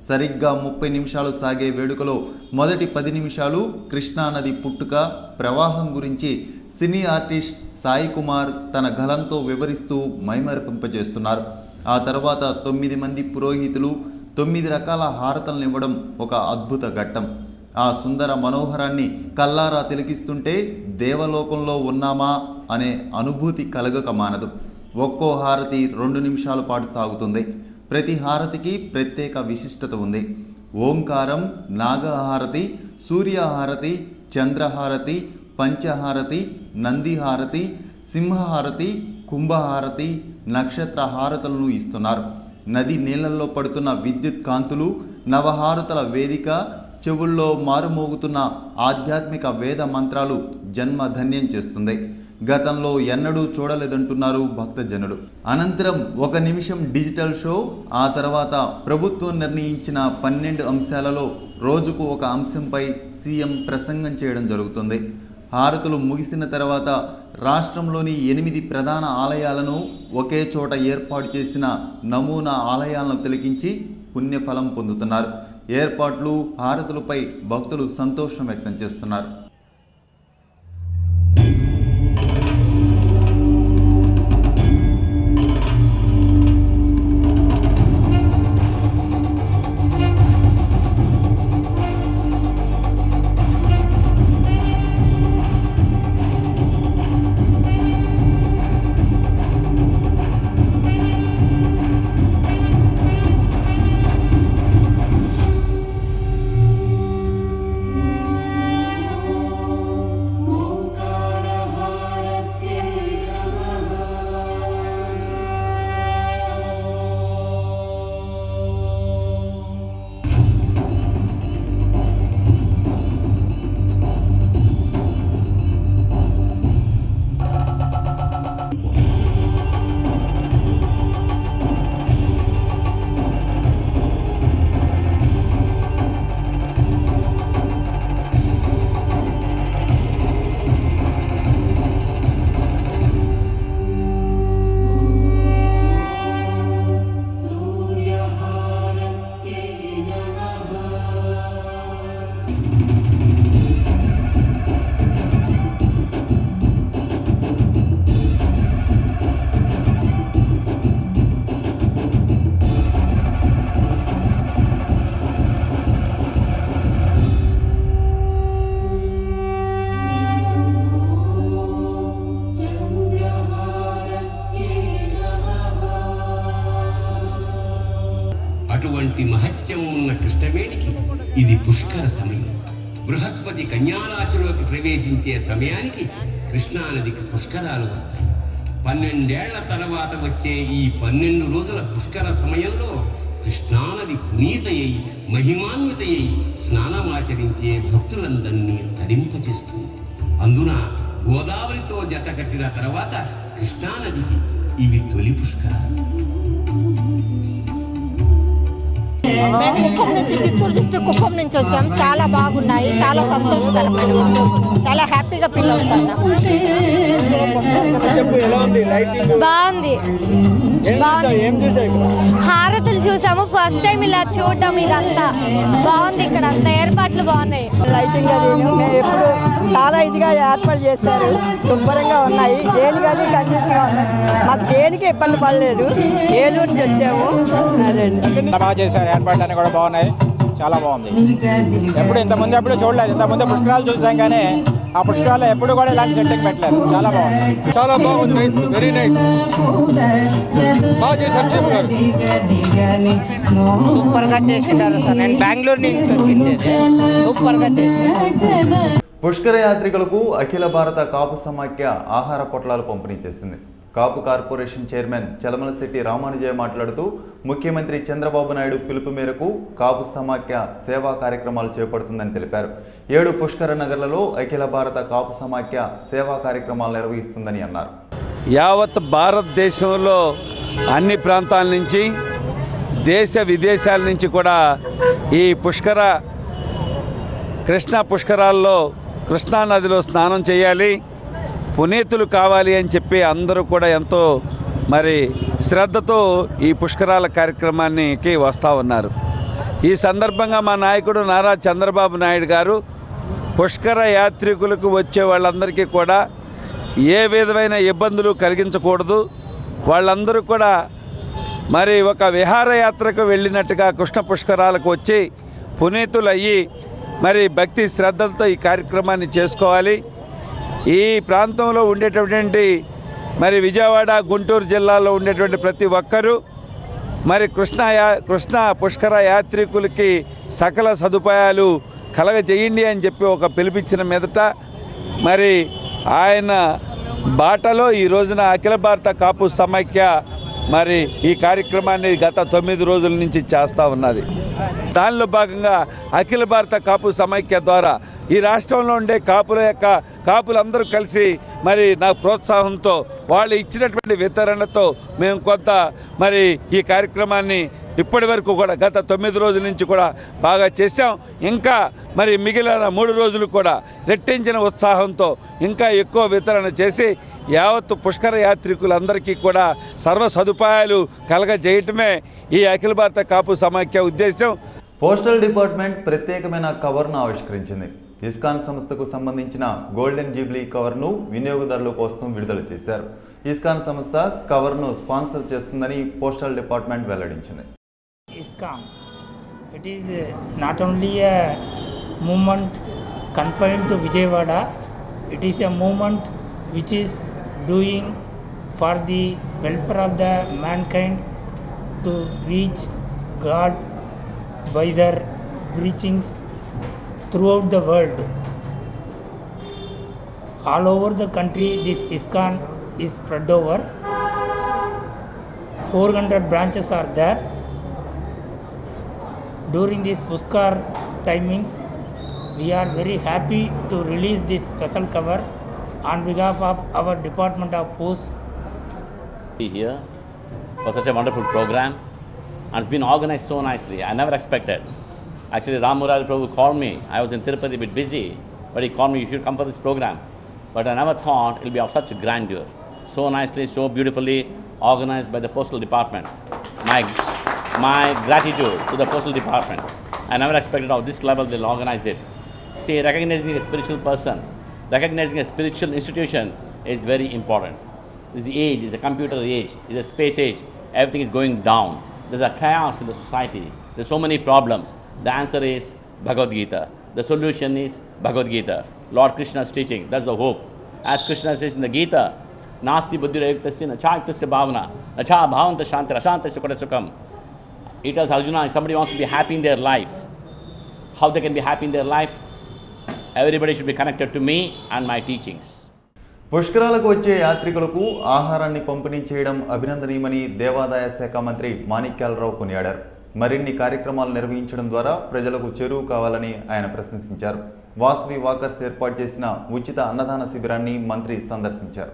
సరిగ్గా 30 నిమిషాలు సాగే వేడుకలో మొదటి 10 నిమిషాలు కృష్ణానది పుట్టుక ప్రవాహం గురించి సినీ ఆర్టిస్ట్ సాయి కుమార్ తన గళంతో వివరిస్తూ మైమరిపింపజేస్తున్నారు. ఆ తర్వాత 9 మంది పురోహితులు 9 రకాల హారతలను ఇవ్వడం ఒక అద్భుత ఘట్టం. ఆ సుందర మనోహరాన్ని కల్లారా తిలకిస్తుంటే దేవలోకంలో ఉన్నామా అనే అనుభూతి కలగక మానదు. ఒక్కో హారతి 2 నిమిషాల పాటు సాగుతుంది. ప్రతి హారతికి ప్రత్యేక విశిష్టత ఉంది. ఓంకారం, నాగహారతి, సూర్యహారతి, చంద్రహారతి, పంచహారతి, నందిహారతి, సింహహారతి, కుంభహారతి, నక్షత్ర హారతులను ఇస్తున్నారు. నది నీళ్లలో పడుతున్న విద్యుత్ కాంతులు, నవహారతుల వేదిక, చెవుల్లో మారుమోగుతున్న ఆధ్యాత్మిక వేద మంత్రాలు జన్మధన్యం చేస్తుంది. గతంలో ఎన్నడూ చూడలేదంటున్నారు భక్తజనులు. అనంతరం 1 నిమిషం డిజిటల్ షో, ఆ తర్వాత ప్రభుత్వం నిర్ణయించిన 12 అంశాలలో రోజుకు ఒక అంశంపై సీఎం ప్రసంగం చేయడం జరుగుతుంది. హారతులు ముగిసిన తర్వాత రాష్ట్రంలోని 8 ప్రధాన ఆలయాలను ఒకే చోట ఏర్పాటు చేసిన నమూనా ఆలయాలను తిలకించి పుణ్యఫలం పొందుతున్నారు. ఏర్పాట్లు, హారతులపై భక్తులు సంతోషం వ్యక్తం చేస్తున్నారు. అటువంటి మహత్యం ఉన్న కృష్ణవేణికి ఇది పుష్కర సమయం. బృహస్పతి కన్యారాశిలోకి ప్రవేశించే సమయానికి కృష్ణానదికి పుష్కరాలు వస్తాయి. 12 ఏళ్ల తర్వాత వచ్చే ఈ 12 రోజుల పుష్కర సమయంలో కృష్ణానది పునీతయ్యి మహిమాన్వితయ్యి స్నానమాచరించే భక్తులందరినీ తరింపచేస్తుంది. అందున గోదావరితో జత కట్టిన తర్వాత కృష్ణానదికి ఇవి తొలి పుష్కరాలు. మేము కుప్పం నుంచి, చిత్తూరు డిస్ట్రిక్ట్ కుప్పం నుంచి వచ్చాం. చాలా బాగున్నాయి, చాలా సంతోషకరమైన, చాలా హ్యాపీగా ఫీల్ అవుతాను. బాగుంది. హారతులు చూసాము, ఫస్ట్ టైం ఇలా చూడటం, ఇదంతా బాగుంది. ఇక్కడ అంతా ఏర్పాట్లు బాగున్నాయి. లైటింగ్ అది మేము ఎప్పుడు చాలా ఇదిగా ఏర్పాటు చేశారు, శుభ్రంగా ఉన్నాయి. దేనికది కండిషన్గా ఉన్నాయి. మాకు దేనికి ఇబ్బంది పడలేదు. ఏలూరు నుంచి వచ్చాము. బాగా చేశారు, ఏర్పాట్లన్నీ కూడా బాగున్నాయి, చాలా బాగుంది. ఎప్పుడు ఇంతకుముందు ఎప్పుడు చూడలేదు. ఇంతకుముందు పుష్కరాలు చూసాం కానీ ఆ పుష్కరాల్లో ఎప్పుడు కూడా ఇలాంటి సెట్టింగ్ పెట్టలేదు. చాలా బాగుంది, చాలా బాగుంది. Nice, very nice. బాగా చేశారు సీఎం గారు, సూపర్గా చేసిండారు సార్. నేను బెంగళూరు నుంచి వచ్చింది, సూపర్గా చేసింది. పుష్కర యాత్రికులకు అఖిల భారత కాపు సమాఖ్య ఆహార పొట్లాలు పంపిణీ చేసింది. కాపు కార్పొరేషన్ చైర్మన్ చలమలశెట్టి రామానుజయ్య మాట్లాడుతూ ముఖ్యమంత్రి చంద్రబాబు నాయుడు పిలుపు మేరకు కాపు సమాఖ్య సేవా కార్యక్రమాలు చేపడుతుందని తెలిపారు. 7 పుష్కర నగర్లలో అఖిల భారత కాపు సమాఖ్య సేవా కార్యక్రమాలు నిర్వహిస్తుందని అన్నారు. యావత్ భారతదేశంలో అన్ని ప్రాంతాల నుంచి దేశ విదేశాల నుంచి కూడా ఈ కృష్ణా పుష్కరాల్లో కృష్ణానదిలో స్నానం చేయాలి, పునీతులు కావాలి అని చెప్పి అందరూ కూడా ఎంతో శ్రద్ధతో ఈ పుష్కరాల కార్యక్రమానికి వస్తూ ఉన్నారు. ఈ సందర్భంగా మా నాయకుడు నారా చంద్రబాబు నాయుడు గారు పుష్కర యాత్రికులకు వచ్చే వాళ్ళందరికీ కూడా ఏ విధమైన ఇబ్బందులు కలిగించకూడదు, వాళ్ళందరూ కూడా ఒక విహారయాత్రకు వెళ్ళినట్టుగా కృష్ణ పుష్కరాలకు వచ్చి పునీతులయ్యి భక్తి శ్రద్ధలతో ఈ కార్యక్రమాన్ని చేసుకోవాలి. ఈ ప్రాంతంలో ఉండేటటువంటి విజయవాడ గుంటూరు జిల్లాలో ఉండేటువంటి ప్రతి ఒక్కరూ కృష్ణా పుష్కర యాత్రికులకి సకల సదుపాయాలు కలగజేయండి అని చెప్పి ఒక పిలిపించిన మీదట ఆయన బాటలో ఈ రోజున అఖిల భారత కాపు సమైక్య ఈ కార్యక్రమాన్ని గత 9 రోజుల నుంచి చేస్తూ ఉన్నది. దానిలో భాగంగా అఖిల భారత కాపు సమైక్య ద్వారా ఈ రాష్ట్రంలో ఉండే కాపులందరూ కలిసి నా ప్రోత్సాహంతో వాళ్ళు ఇచ్చినటువంటి వితరణతో మేము కొంత ఈ కార్యక్రమాన్ని ఇప్పటి వరకు కూడా గత 9 రోజుల నుంచి కూడా బాగా చేశాం. ఇంకా మిగిలిన 3 రోజులు కూడా రెట్టించిన ఉత్సాహంతో ఇంకా ఎక్కువ వితరణ చేసి యావత్తు పుష్కర యాత్రికులందరికీ కూడా సర్వ సదుపాయాలు కలగజేయటమే ఈ అఖిల భారత కాపు సమైక్య ఉద్దేశం. పోస్టల్ డిపార్ట్మెంట్ ప్రత్యేకమైన కవర్ను ఆవిష్కరించింది. ఇస్కాన్ సంస్థకు సంబంధించిన గోల్డెన్ జూబ్లీ కవర్ను వినియోగదారుల కోసం విడుదల చేశారు. ఇస్కాన్ సంస్థ కవర్ను స్పాన్సర్ చేస్తుందని పోస్టల్ డిపార్ట్మెంట్ వెల్లడించింది. ISKCON, it is not only a movement confined to Vijayawada, it is a movement which is doing for the welfare of the mankind to reach God by their preachings throughout the world. All over the country this ISKCON is spread over. 400 branches are there. During this Pushkar timings, we are very happy to release this special cover on behalf of our Department of Posts. Here for such a wonderful program, and it's been organized so nicely. I never expected. Actually, Ram Murali Prabhu called me. I was in Tirupati a bit busy, but he called me, you should come for this program. But I never thought it will be of such grandeur. So nicely, so beautifully organized by the Postal Department. My gratitude to the Postal Department. I never expected of this level they'll organize it. See, recognizing a spiritual person, recognizing a spiritual institution is very important. This age is a computer age, is a space age. Everything is going down. There's a chaos in the society. There's so many problems. The answer is Bhagavad Gita. The solution is Bhagavad Gita. Lord Krishna's teaching. That's the hope. As Krishna says in the Gita, Nasti buddhirayuktasya na chayuktasya bhavana, na cha bhavanta shanti rashantasya kota sukham. It tells Arjuna, if somebody wants to be happy in their life, how they can be happy in their life? Everybody should be connected to me and my teachings. పుష్కరాలకు వచ్చే యాత్రికులకు ఆహారాన్ని పంపిణీ చేయడం అభినందనీయమని దేవాదాయ శాఖ మంత్రి మాణిక్యాలరావు కొనియాడారు. మరిన్ని కార్యక్రమాలు నిర్వహించడం ద్వారా ప్రజలకు చేరువ కావాలని ఆయన ప్రశంసించారు. వాసవి వాకర్స్ ఏర్పాటు చేసిన ఉచిత అన్నదాన శిబిరాన్ని మంత్రి సందర్శించారు.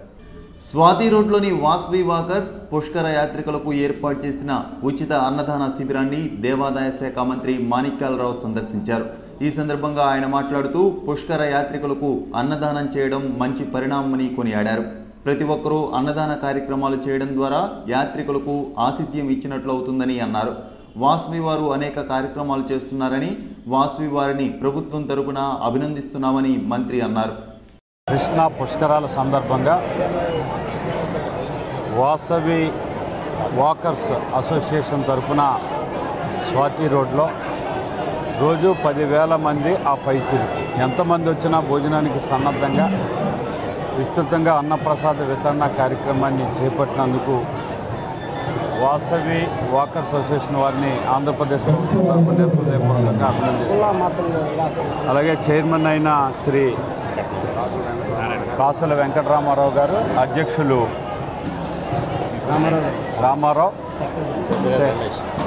స్వాతి రోడ్లోని వాసవి వాకర్స్ పుష్కర యాత్రికులకు ఏర్పాటు చేసిన ఉచిత అన్నదాన శిబిరాన్ని దేవాదాయ శాఖ మంత్రి మాణిక్యాలరావు సందర్శించారు. ఈ సందర్భంగా ఆయన మాట్లాడుతూ పుష్కర యాత్రికులకు అన్నదానం చేయడం మంచి పరిణామమని కొనియాడారు. ప్రతి ఒక్కరూ అన్నదాన కార్యక్రమాలు చేయడం ద్వారా యాత్రికులకు ఆతిథ్యం ఇచ్చినట్లు అవుతుందని అన్నారు. వాసవి వారు అనేక కార్యక్రమాలు చేస్తున్నారని, వాసవి వారిని ప్రభుత్వం తరపున అభినందిస్తున్నామని మంత్రి అన్నారు. కృష్ణా పుష్కరాల సందర్భంగా వాసవి వాకర్స్ అసోసియేషన్ తరపున స్వాతి రోడ్లో రోజు 10,000 మంది ఆ పైచిలుకు ఎంతమంది వచ్చినా భోజనానికి సన్నద్ధంగా విస్తృతంగా అన్నప్రసాద వితరణ కార్యక్రమాన్ని చేపట్టినందుకు వాసవి వాకర్స్ అసోసియేషన్ వారిని ఆంధ్రప్రదేశ్ ప్రభుత్వం తరపున హృదయపూర్వకంగా అభినందిస్తున్నాను. అలాగే చైర్మన్ అయిన శ్రీ కాసుల వెంకటరామారావు గారు, అధ్యక్షులు రామారావు,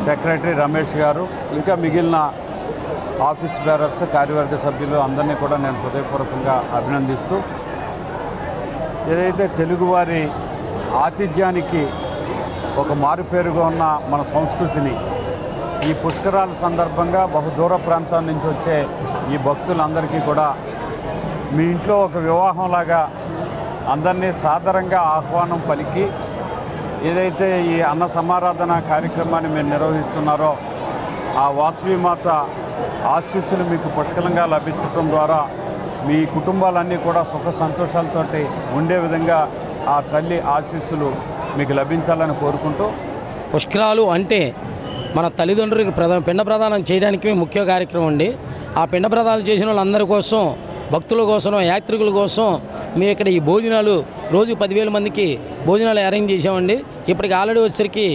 సెక్రటరీ రమేష్ గారు, ఇంకా మిగిలిన ఆఫీస్ బేరర్స్, కార్యవర్గ సభ్యులు అందరినీ కూడా నేను హృదయపూర్వకంగా అభినందిస్తూ, ఏదైతే తెలుగువారి ఆతిథ్యానికి ఒక మారుపేరుగా ఉన్న మన సంస్కృతిని ఈ పుష్కరాల సందర్భంగా బహుదూర ప్రాంతాల నుంచి వచ్చే ఈ భక్తులందరికీ కూడా మీ ఇంట్లో ఒక వివాహంలాగా అందరినీ సాదరంగా ఆహ్వానం పలికి ఏదైతే ఈ అన్న సమారాధన కార్యక్రమాన్ని మీరు నిర్వహిస్తున్నారో ఆ వాసవిమాత ఆశీస్సులు మీకు పుష్కలంగా లభించడం ద్వారా మీ కుటుంబాలన్నీ కూడా సుఖ సంతోషాలతోటి ఉండే విధంగా ఆ తల్లి ఆశీస్సులు మీకు లభించాలని కోరుకుంటూ పుష్కరాలు అంటే మన తల్లిదండ్రులకు పిండ ప్రదానం చేయడానికి ముఖ్య కార్యక్రమం అండి. ఆ పిండ ప్రదానం చేసిన వాళ్ళందరి కోసం, భక్తుల కోసం, యాత్రికుల కోసం మేము ఇక్కడ ఈ భోజనాలు రోజు 10,000 మందికి భోజనాలు అరేంజ్ చేసామండి. ఇప్పటికి ఆల్రెడీ వచ్చేసరికి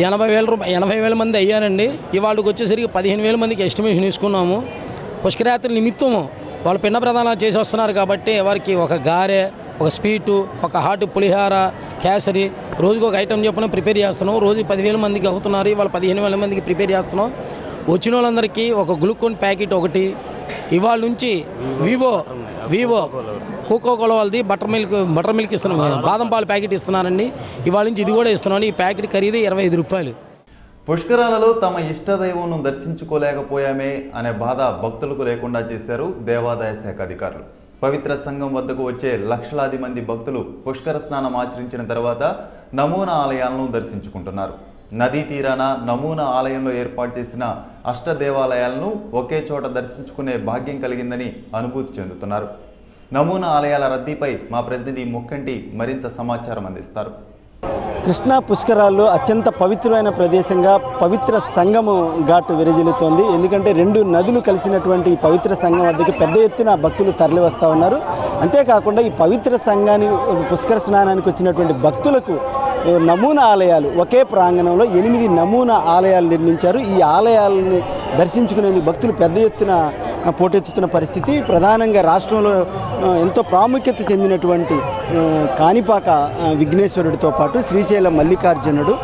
80,000 మంది అయ్యారండి. ఇవాళకి వచ్చేసరికి 15,000 మందికి ఎస్టిమేషన్ తీసుకున్నాము. పుష్కరయాత్ర నిమిత్తం వాళ్ళు పిండ ప్రదానాలు చేసి వస్తున్నారు కాబట్టి వారికి ఒక గారె, ఒక స్వీటు, ఒక హాట్ పులిహార, కేసరి రోజుకు ఒక ఐటెం చొప్పున ప్రిపేర్ చేస్తున్నాం. రోజు 10,000 మందికి అవుతున్నారు, ఇవాళ 15,000 మందికి ప్రిపేర్ చేస్తున్నాం. వచ్చిన వాళ్ళందరికీ ఒక గ్లూకోన్ ప్యాకెట్ ఒకటి, ఇవాళ నుంచి వివో కోకోకోలా వాళ్ళది బటర్ మిల్క్ ఇస్తున్నాం, బాదం పాలు ప్యాకెట్ ఇస్తున్నారండి. ఇవాళ నుంచి ఇది కూడా ఇస్తున్నాం. ఈ ప్యాకెట్ ఖరీదు 25 రూపాయలు. పుష్కరాలలో తమ ఇష్టదైవంను దర్శించుకోలేకపోయామే అనే బాధ భక్తులకు లేకుండా చేశారు దేవాదాయ శాఖ అధికారులు. పవిత్ర సంఘం వద్దకు వచ్చే లక్షలాది మంది భక్తులు పుష్కర స్నానం ఆచరించిన తర్వాత నమూనా ఆలయాలను దర్శించుకుంటున్నారు. నదీ తీరాన నమూనా ఆలయంలో ఏర్పాటు చేసిన అష్టదేవాలయాలను ఒకే చోట దర్శించుకునే భాగ్యం కలిగిందని అనుభూతి చెందుతున్నారు. నమూనా ఆలయాల రద్దీపై మా ప్రతినిధి ముక్కంటి మరింత సమాచారం అందిస్తారు. కృష్ణా పుష్కరాల్లో అత్యంత పవిత్రమైన ప్రదేశంగా పవిత్ర సంగము ఘాటు విరజిల్లుతోంది. ఎందుకంటే 2 నదులు కలిసినటువంటి ఈ పవిత్ర సంఘం వద్దకు పెద్ద ఎత్తున భక్తులు తరలి వస్తూ ఉన్నారు. అంతేకాకుండా ఈ పవిత్ర సంఘాన్ని పుష్కర స్నానానికి వచ్చినటువంటి భక్తులకు నమూనా ఆలయాలు ఒకే ప్రాంగణంలో 8 నమూనా ఆలయాలు నిర్మించారు. ఈ ఆలయాలని దర్శించుకునేందుకు భక్తులు పెద్ద ఎత్తున పోటెత్తుతున్న పరిస్థితి. ప్రధానంగా రాష్ట్రంలో ఎంతో ప్రాముఖ్యత చెందినటువంటి కాణిపాక విఘ్నేశ్వరుడితో పాటు శ్రీశైలం మల్లికార్జునుడు,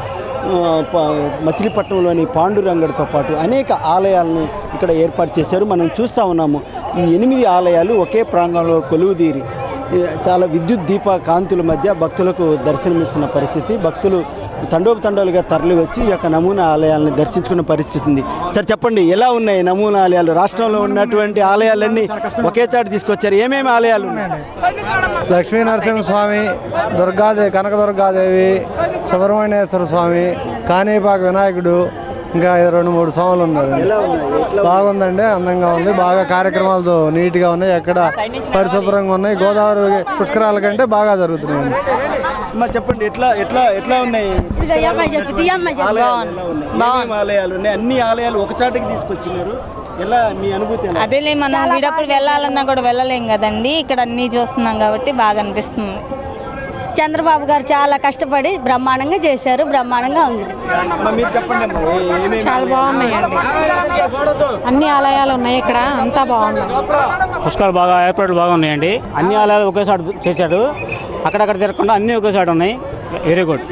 మచిలీపట్నంలోని పాండురంగడితో పాటు అనేక ఆలయాలని ఇక్కడ ఏర్పాటు చేశారు. మనం చూస్తూ ఉన్నాము ఈ 8 ఆలయాలు ఒకే ప్రాంగణంలో కొలువుదీరి చాలా విద్యుత్ దీప కాంతుల మధ్య భక్తులకు దర్శనమిస్తున్న పరిస్థితి. భక్తులు తండోపతండాలుగా తరలి వచ్చి ఈ యొక్క నమూనా ఆలయాలను దర్శించుకున్న పరిస్థితి ఉంది. సార్ చెప్పండి, ఎలా ఉన్నాయి నమూనా ఆలయాలు? రాష్ట్రంలో ఉన్నటువంటి ఆలయాలన్నీ ఒకే చాటు తీసుకొచ్చారు. ఏమేమి ఆలయాలు ఉన్నాయి? లక్ష్మీ నరసింహస్వామి, కనకదుర్గాదేవి, సుబ్రహ్మణ్యేశ్వర స్వామి, కాణిపాక వినాయకుడు, ఇంకా 2-3 స్వాములు ఉన్నారు. బాగుందండి, అందంగా ఉంది, బాగా కార్యక్రమాలతో నీట్గా ఉన్నాయి, ఎక్కడ పరిశుభ్రంగా ఉన్నాయి. గోదావరి పుష్కరాల కంటే బాగా జరుగుతున్నాయండి. చెప్పండి, ఎట్లా ఉన్నాయి ఆలయాలు? అన్ని ఆలయాలు ఒక చాటుకి తీసుకొచ్చినారు. ఎలా మీ అనుభూతి? అదేలే, మనం వీడప్పుడు వెళ్ళాలన్నా కూడా వెళ్ళలేం కదండి. ఇక్కడ అన్నీ చూస్తున్నాం కాబట్టి బాగా అనిపిస్తుంది. చంద్రబాబు గారు చాలా కష్టపడి బ్రహ్మాండంగా చేశారు, బ్రహ్మాండంగా ఉంది. చాలా బాగున్నాయండి, అన్ని ఆలయాలు ఉన్నాయి ఇక్కడ, అంతా బాగుంది. పుష్కరాలు బాగా ఏర్పాట్లు బాగా ఉన్నాయండి. అన్ని ఆలయాలు ఒకేసారి చేశాడు, అక్కడక్కడ తిరగకుండా అన్ని ఒకేసారి ఉన్నాయి. Very good.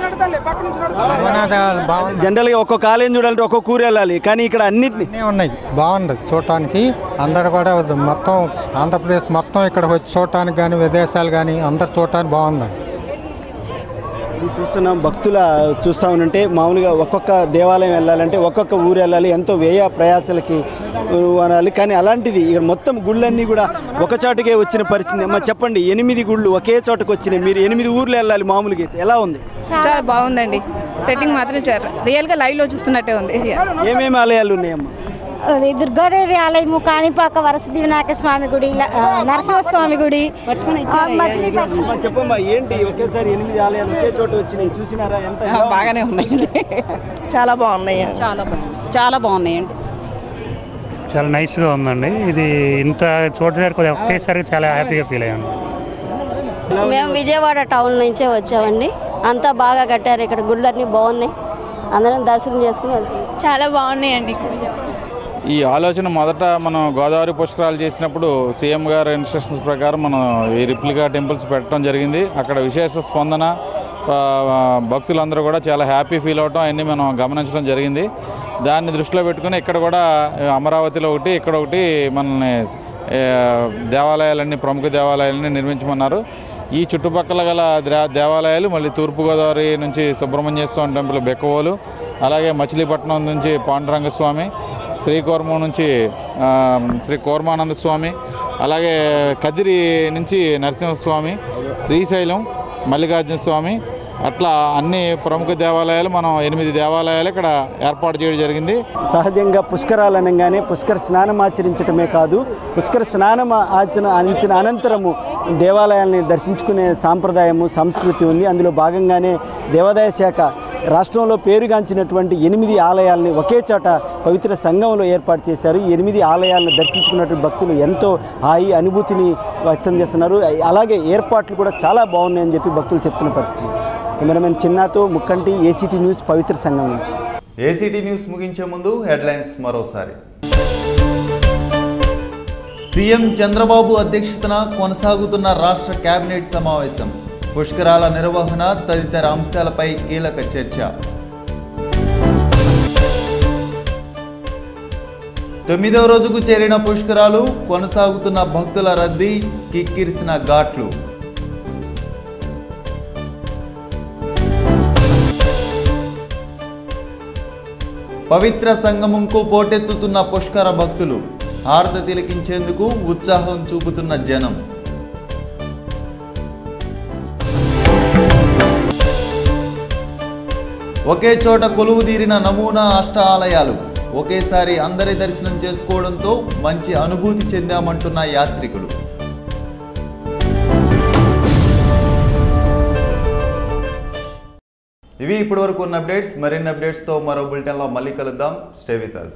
జనరల్గా ఒక్కొక్క ఆలయం చూడాలంటే ఒక్కొక్క ఊరు వెళ్ళాలి, కానీ ఇక్కడ అన్నిటినీ ఉన్నాయి. బాగుంది చూడటానికి, అందరు కూడా మొత్తం ఆంధ్రప్రదేశ్ మొత్తం ఇక్కడ వచ్చి చూడటానికి కానీ విదేశాలు కానీ అందరు చూడటానికి బాగుందండి. చూస్తున్నాం భక్తుల చూస్తూ ఉంటే మామూలుగా ఒక్కొక్క దేవాలయం వెళ్ళాలంటే ఒక్కొక్క ఊరు వెళ్ళాలి, ఎంతో వ్యయ ప్రయాసాలకి అనాలి. కానీ అలాంటిది ఇక్కడ మొత్తం గుళ్ళన్నీ కూడా ఒక చోటకే వచ్చిన పరిస్థితి. అమ్మ చెప్పండి, 8 గుళ్ళు ఒకే చోటకు వచ్చినాయి, మీరు 8 ఊర్లు వెళ్ళాలి మామూలుగా, ఎలా ఉంది? చాలా బాగుందండి, సెట్టింగ్ మాత్రం రియల్గా లైవ్లో చూస్తున్నట్టే ఉంది. ఏమేమి ఆలయాలు ఉన్నాయమ్మా? దుర్గాదేవి ఆలయము, కాణిపాక వరసిద్ధి వినాయక స్వామి గుడి, నరసింహస్వామి గుడి. చెప్పమ్మా, ఏంటి ఒకేసారి 8 ఆలయాలు ఒకే చోట వచ్చినాయి, చూసినారా? ఎంత బాగానే ఉన్నాయండి, చాలా బాగున్నాయి, చాలా బాగున్నాయండి. చాలా నైస్గా ఉందండి. ఇది ఇంత చోటు ఒకేసారి చాలా హ్యాపీగా ఫీల్ అయ్యాను. మేము విజయవాడ టౌన్ నుంచే వచ్చామండి. అంతా బాగా కట్టారు, ఇక్కడ గుళ్ళన్నీ బాగున్నాయి, అందరం దర్శనం చేసుకుని వెళ్తున్నాం. చాలా బాగున్నాయండి. ఈ ఆలోచన మొదట మనం గోదావరి పుష్కరాలు చేసినప్పుడు సీఎం గారు ఇన్స్ట్రక్షన్స్ ప్రకారం మనం ఈ రిప్లికా టెంపుల్స్ పెట్టడం జరిగింది. అక్కడ విశేష స్పందన, భక్తులందరూ కూడా చాలా హ్యాపీ ఫీల్ అవటం అన్నీ మనం గమనించడం జరిగింది. దాన్ని దృష్టిలో పెట్టుకుని ఇక్కడ కూడా అమరావతిలో ఒకటి, ఇక్కడ ఒకటి మనల్ని దేవాలయాలన్నీ, ప్రముఖ దేవాలయాలన్నీ నిర్మించమన్నారు. ఈ చుట్టుపక్కల గల దేవాలయాలు మళ్ళీ తూర్పుగోదావరి నుంచి సుబ్రహ్మణ్య స్వామి టెంపుల్ బెక్కవోలు, అలాగే మచిలీపట్నం నుంచి పాండురంగస్వామి, శ్రీకూర్మం నుంచి శ్రీ కూర్మానంద స్వామి, అలాగే కదిరి నుంచి నరసింహస్వామి, శ్రీశైలం మల్లికార్జున స్వామి, అట్లా అన్ని ప్రముఖ దేవాలయాలు మనం 8 దేవాలయాలు ఇక్కడ ఏర్పాటు చేయడం జరిగింది. సహజంగా పుష్కరాలు అనగానే పుష్కర స్నానం ఆచరించడమే కాదు, పుష్కర స్నానం ఆచరించిన అనంతరము దేవాలయాల్ని దర్శించుకునే సాంప్రదాయము సంస్కృతి ఉంది. అందులో భాగంగానే దేవాదాయ శాఖ రాష్ట్రంలో పేరుగాంచినటువంటి 8 ఆలయాలని ఒకే చోట పవిత్ర సంఘంలో ఏర్పాటు చేశారు. ఈ 8 ఆలయాలను దర్శించుకున్నటువంటి భక్తులు ఎంతో హాయి అనుభూతిని వ్యక్తం చేస్తున్నారు. అలాగే ఏర్పాట్లు కూడా చాలా బాగున్నాయని చెప్పి భక్తులు చెప్తున్న పరిస్థితి. కెమెరామెన్ చిన్నాతో ముక్కంటి, ఏసీటీ న్యూస్, పవిత్ర సంఘం నుంచి. ఏసీటీ న్యూస్ ముగించే ముందు హెడ్లైన్స్ మరోసారి. సీఎం చంద్రబాబు అధ్యక్షతన కొనసాగుతున్న రాష్ట్ర కేబినెట్ సమావేశం, పుష్కరాల నిర్వహణ తదితర అంశాలపై కీలక చర్చ. 9వ రోజుకు చేరిన పుష్కరాలు, కొనసాగుతున్న భక్తుల రద్దీ, కిక్కిరిసిన ఘాట్లు. పవిత్ర సంగమంకు పోటెత్తుతున్న పుష్కర భక్తులు, హారతి తిలకించేందుకు ఉత్సాహం చూపుతున్న జనం. ఒకే చోట కొలువుదీరిన నమూనా అష్ట ఆలయాలు, ఒకేసారి అందరి దర్శనం చేసుకోవడంతో మంచి అనుభూతి చెందామంటున్న యాత్రికులు. ఇవి ఇప్పటివరకు ఉన్న అప్డేట్స్. మరిన్ని అప్డేట్స్తో మరో బులెటిన్లో మళ్ళీ కలుద్దాం. Stay with us.